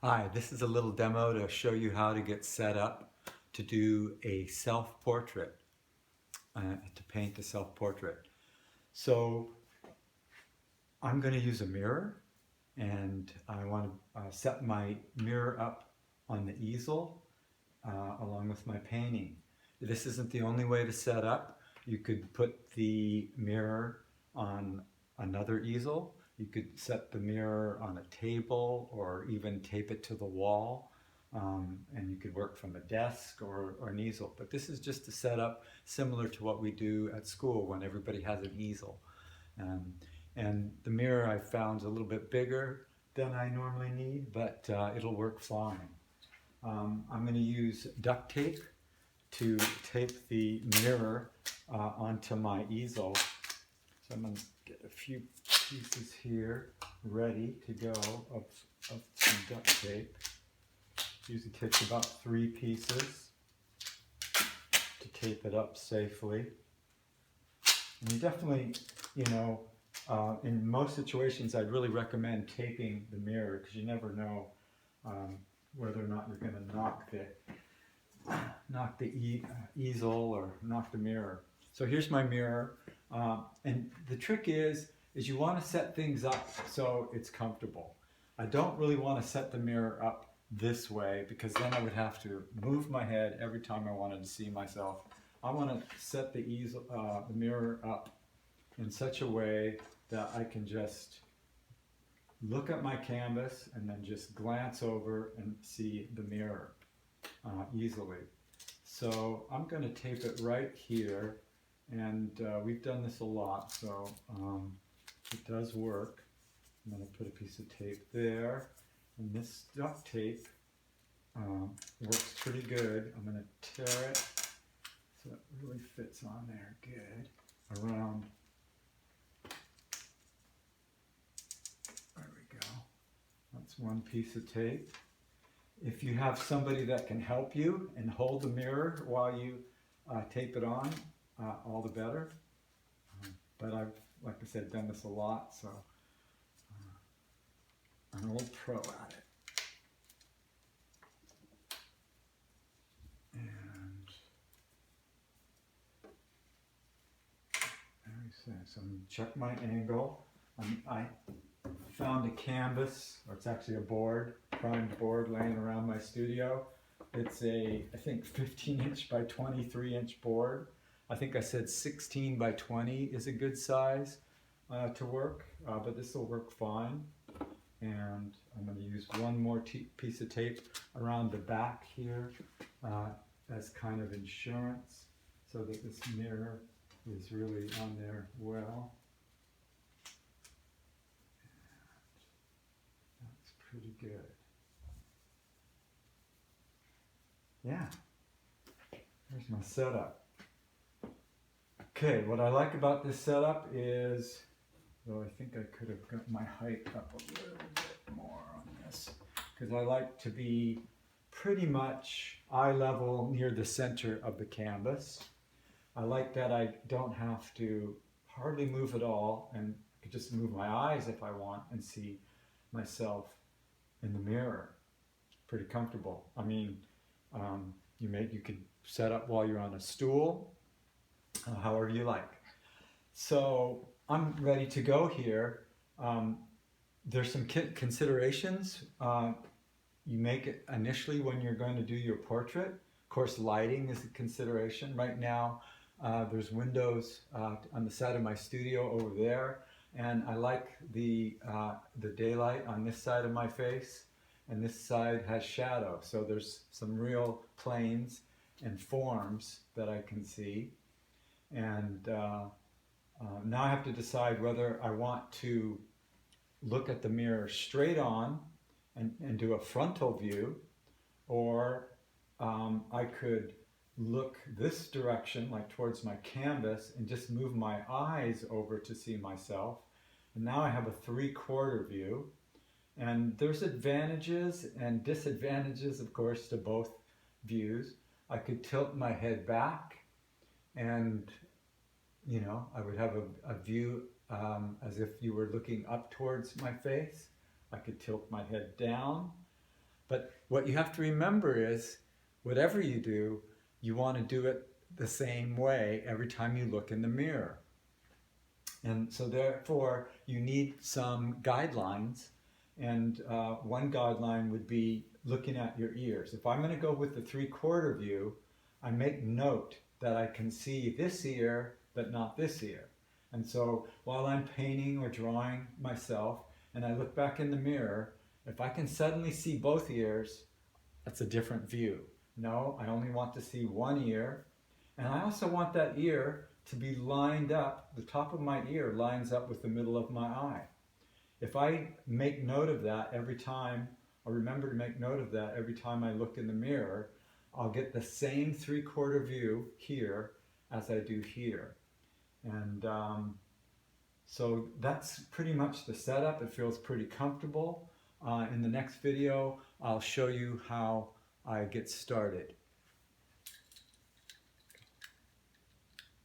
Hi, this is a little demo to show you how to get set up to do a self-portrait, to paint a self-portrait. So I'm going to use a mirror, and I want to set my mirror up on the easel along with my painting. This isn't the only way to set up. You could put the mirror on another easel. You could set the mirror on a table or even tape it to the wall. And you could work from a desk or an easel. But this is just a setup similar to what we do at school when everybody has an easel. Um, and the mirror I found is a little bit bigger than I normally need, but it'll work fine. I'm going to use duct tape to tape the mirror onto my easel. So I'm going to get a few pieces here ready to go of some duct tape. Usually takes about 3 pieces to tape it up safely. And you definitely, in most situations I'd really recommend taping the mirror because you never know whether or not you're going to knock the easel or knock the mirror. So here's my mirror, and the trick is you want to set things up so it's comfortable. I don't really want to set the mirror up this way because then I would have to move my head every time I wanted to see myself. I want to set the mirror up in such a way that I can just look at my canvas and then just glance over and see the mirror easily. So I'm going to tape it right here, and we've done this a lot, so it does work. I'm going to put a piece of tape there, and this duct tape works pretty good. I'm going to tear it so it really fits on there good around. There we go. That's one piece of tape. If you have somebody that can help you and hold the mirror while you tape it on, all the better. But I've, like I said, done this a lot, so I'm an old pro at it. And there we go. So I'm going to check my angle. I found a canvas, or it's actually a board, primed board laying around my studio. It's a, I think, 15-inch by 23-inch board. I think I said 16 by 20 is a good size to work, but this will work fine. And I'm going to use one more piece of tape around the back here as kind of insurance so that this mirror is really on there well. Pretty good. Yeah, here's my setup. Okay, what I like about this setup is, though I think I could have got my height up a little bit more on this, because I like to be pretty much eye level near the center of the canvas. I like that I don't have to hardly move at all, and I could just move my eyes if I want and see myself in the mirror. Pretty comfortable. I mean, you could set up while you're on a stool, however you like. So I'm ready to go here. There's some considerations you make it initially when you're going to do your portrait. Of course, lighting is a consideration. Right now, there's windows on the side of my studio over there, and I like the daylight on this side of my face, and this side has shadow, so there's some real planes and forms that I can see. And now I have to decide whether I want to look at the mirror straight on and do a frontal view, or I could look this direction, like towards my canvas, and just move my eyes over to see myself. And now I have a 3/4 view. And there's advantages and disadvantages, of course, to both views. I could tilt my head back, and I would have a view as if you were looking up towards my face. I could tilt my head down, But what you have to remember is, whatever you do, you want to do it the same way every time you look in the mirror. And so therefore, you need some guidelines. And one guideline would be looking at your ears. If I'm going to go with the 3/4 view, I make note that I can see this ear, but not this ear. And so while I'm painting or drawing myself, and I look back in the mirror, if I can suddenly see both ears, that's a different view. No, I only want to see one ear. And I also want that ear to be lined up, the top of my ear lines up with the middle of my eye. If I make note of that every time, or remember to make note of that every time I look in the mirror, I'll get the same 3/4 view here as I do here. And so that's pretty much the setup. It feels pretty comfortable. In the next video, I'll show you how I get started.